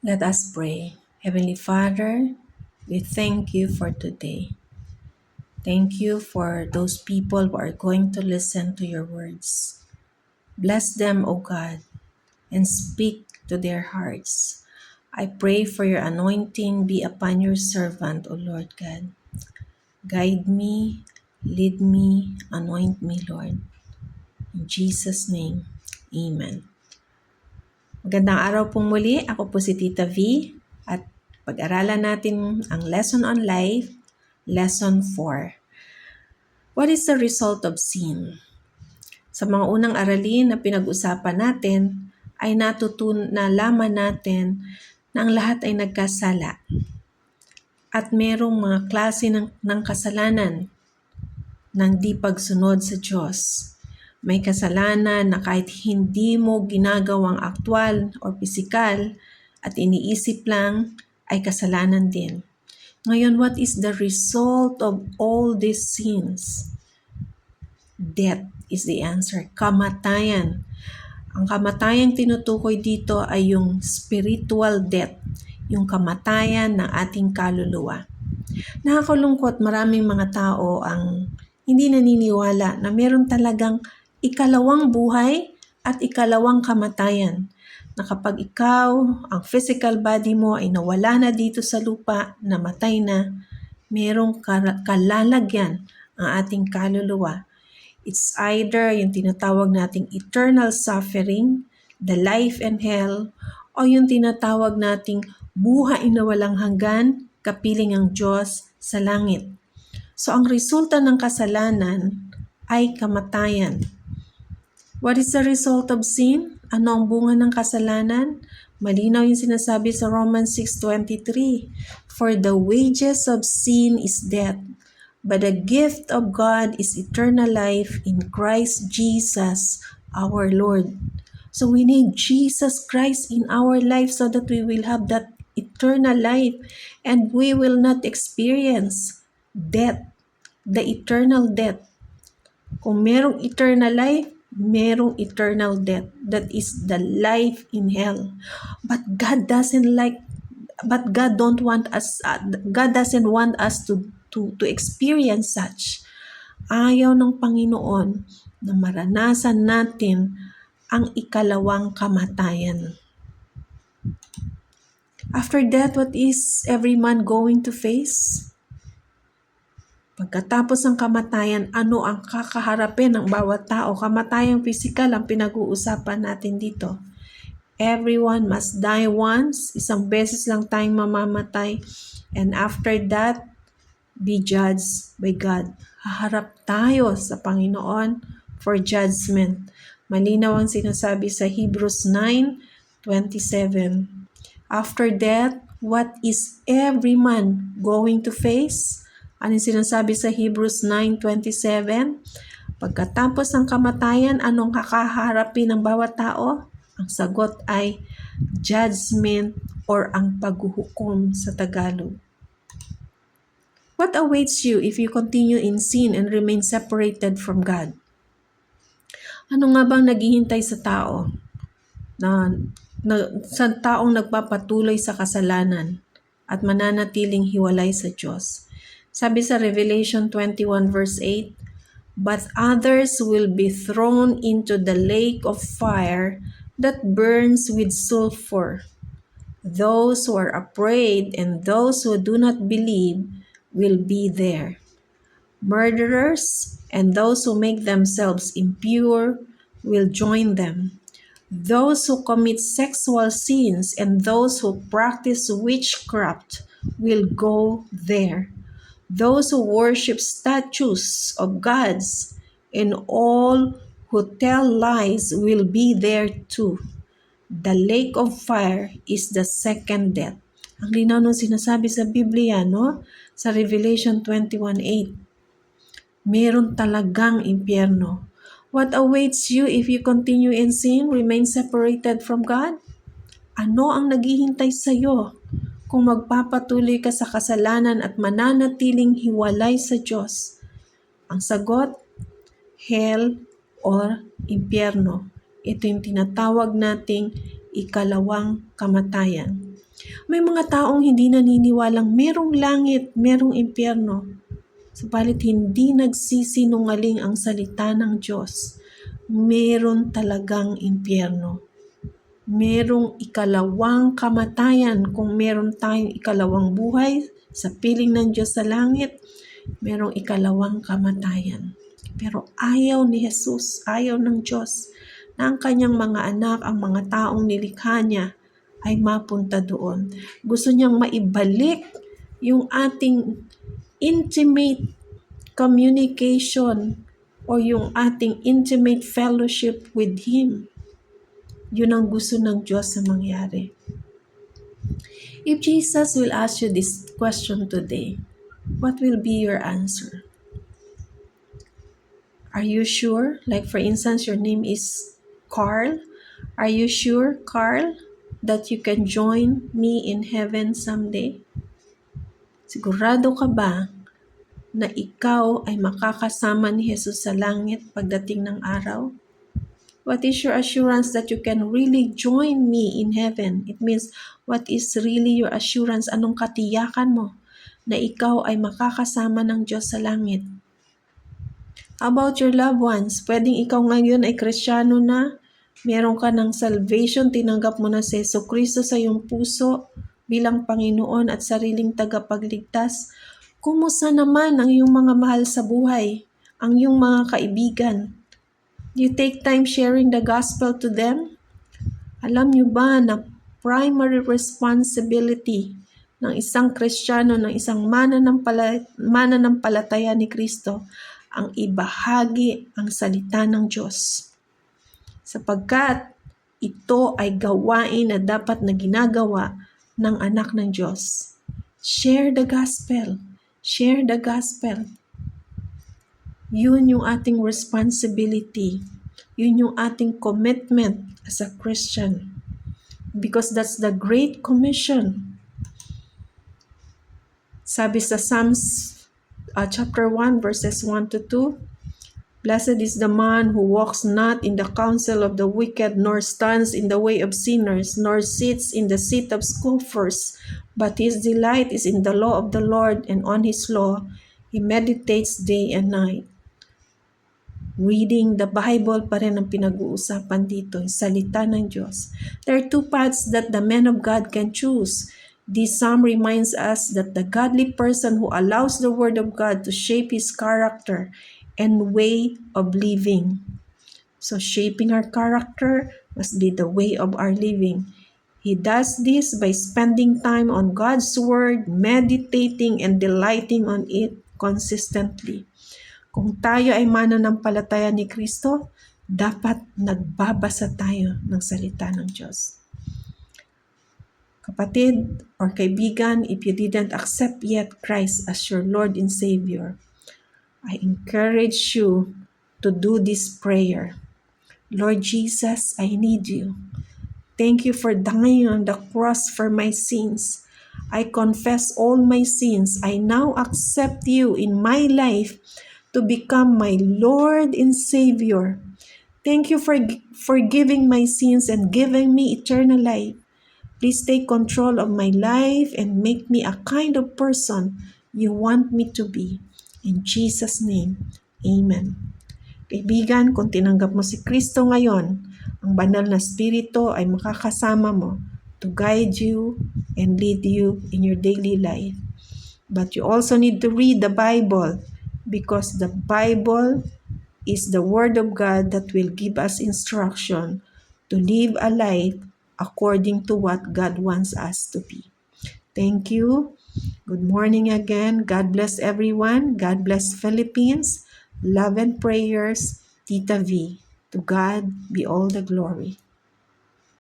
Let us pray. Heavenly Father, we thank you for today. Thank you for those people who are going to listen to your words. Bless them, O God, and speak to their hearts. I pray for your anointing be upon your servant, O Lord God. Guide me, lead me, anoint me, Lord. In Jesus' name, Amen. Magandang araw pong muli. Ako po si Tita V at pag-aralan natin ang Lesson on Life, Lesson 4. What is the result of sin? Sa mga unang aralin na pinag-usapan natin ay nalaman natin na ang lahat ay nagkasala at merong mga klase ng kasalanan ng di pagsunod sa Diyos. May kasalanan na kahit hindi mo ginagawang aktwal o pisikal at iniisip lang ay kasalanan din. Ngayon, what is the result of all these sins? Death is the answer. Kamatayan. Ang kamatayang tinutukoy dito ay yung spiritual death, yung kamatayan ng ating kaluluwa. Nakakalungkot, maraming mga tao ang hindi naniniwala na meron talagang ikalawang buhay at ikalawang kamatayan. Na kapag ikaw, ang physical body mo ay nawala na dito sa lupa, namatay na, merong kalalagyan ang ating kaluluwa. It's either yung tinatawag nating eternal suffering, the life and hell, o yung tinatawag nating buhay na walang hanggan, kapiling ang Diyos sa langit. So ang resulta ng kasalanan ay kamatayan. What is the result of sin? Ano ang bunga ng kasalanan? Malinaw yung sinasabi sa Romans 6:23. For the wages of sin is death, but the gift of God is eternal life in Christ Jesus our Lord. So we need Jesus Christ in our life so that we will have that eternal life and we will not experience death, the eternal death. Kung merong eternal life, merong eternal death. That is the life in hell. But God doesn't want us to experience such. Ayaw ng Panginoon na maranasan natin ang ikalawang kamatayan. After that, what is every man going to face? Pagkatapos ng kamatayan, ano ang kakaharapin ng bawat tao? Kamatayang pisikal ang pinag-uusapan natin dito. Everyone must die once. Isang beses lang tayong mamamatay. And after that, be judged by God. Haharap tayo sa Panginoon for judgment. Malinaw ang sinasabi sa Hebrews 9:27. After that, what is every man going to face? Ano sinasabi sa Hebrews 9:27? Pagkatapos ng kamatayan, anong kakaharapin ng bawat tao? Ang sagot ay judgment or ang paghuhukom sa Tagalog. What awaits you if you continue in sin and remain separated from God? Ano nga bang naghihintay sa tao? Sa taong nagpapatuloy sa kasalanan at mananatiling hiwalay sa Diyos. Sabi sa Revelation 21 verse 8, but others will be thrown into the lake of fire that burns with sulfur. Those who are afraid and those who do not believe will be there. Murderers and those who make themselves impure will join them. Those who commit sexual sins and those who practice witchcraft will go there. Those who worship statues of gods and all who tell lies will be there too. The lake of fire is the second death. Ang linaw nung sinasabi sa Biblia, no? Sa Revelation 21:8. Meron talagang impyerno. What awaits you if you continue in sin, remain separated from God? Ano ang naghihintay sa iyo kung magpapatuloy ka sa kasalanan at mananatiling hiwalay sa Diyos? Ang sagot, hell or impyerno. Ito yung tinatawag nating ikalawang kamatayan. May mga taong hindi naniniwalang merong langit, merong impyerno. Subalit hindi nagsisinungaling ang salita ng Diyos. Meron talagang impyerno. Merong ikalawang kamatayan. Kung meron tayong ikalawang buhay sa piling ng Diyos sa langit, merong ikalawang kamatayan. Pero ayaw ni Jesus, ayaw ng Diyos na ang kanyang mga anak, ang mga taong nilikha niya ay mapunta doon. Gusto niyang maibalik yung ating intimate communication o yung ating intimate fellowship with Him. Yun ang gusto ng Diyos na mangyari. If Jesus will ask you this question today, what will be your answer? Are you sure? Like for instance, your name is Carl. Are you sure, Carl, that you can join me in heaven someday? Sigurado ka ba na ikaw ay makakasama ni Jesus sa langit pagdating ng araw? What is your assurance that you can really join me in heaven? It means, what is really your assurance? Anong katiyakan mo na ikaw ay makakasama ng Diyos sa langit? How about your loved ones? Pwedeng ikaw ngayon ay Kristiyano na, meron ka ng salvation, tinanggap mo na si Jesucristo sa iyong puso bilang Panginoon at sariling tagapagligtas. Kumusta naman ang iyong mga mahal sa buhay, ang iyong mga kaibigan? You take time sharing the gospel to them? Alam niyo ba na primary responsibility ng isang Kristiyano, ng isang mananampalataya ni Kristo, ang ibahagi ang salita ng Diyos? Sapagkat ito ay gawain na dapat na ginagawa ng anak ng Diyos. Share the gospel. Share the gospel. Yun yung ating responsibility. Yun yung ating commitment as a Christian. Because that's the Great Commission. Sabi sa Psalms chapter 1 verses 1 to 2, Blessed is the man who walks not in the counsel of the wicked, nor stands in the way of sinners, nor sits in the seat of scoffers, but his delight is in the law of the Lord, and on his law he meditates day and night. Reading the Bible pa rin ang pinag-uusapan dito, yung salita ng Diyos. There are two paths that the man of God can choose. This psalm reminds us that the godly person who allows the word of God to shape his character and way of living. So shaping our character must be the way of our living. He does this by spending time on God's word, meditating and delighting on it consistently. Kung tayo ay mananampalataya ni Kristo, dapat nagbabasa tayo ng salita ng Diyos. Kapatid or kaibigan, if you didn't accept yet Christ as your Lord and Savior, I encourage you to do this prayer. Lord Jesus, I need you. Thank you for dying on the cross for my sins. I confess all my sins. I now accept you in my life to become my Lord and Savior. Thank you for forgiving my sins and giving me eternal life. Please take control of my life and make me a kind of person you want me to be. In Jesus' name, Amen. Kaibigan, kung tinanggap mo si Kristo ngayon, ang banal na Espiritu ay makakasama mo to guide you and lead you in your daily life. But you also need to read the Bible because the Bible is the Word of God that will give us instruction to live a life according to what God wants us to be. Thank you. Good morning again. God bless everyone. God bless Philippines. Love and prayers, Tita V. To God be all the glory.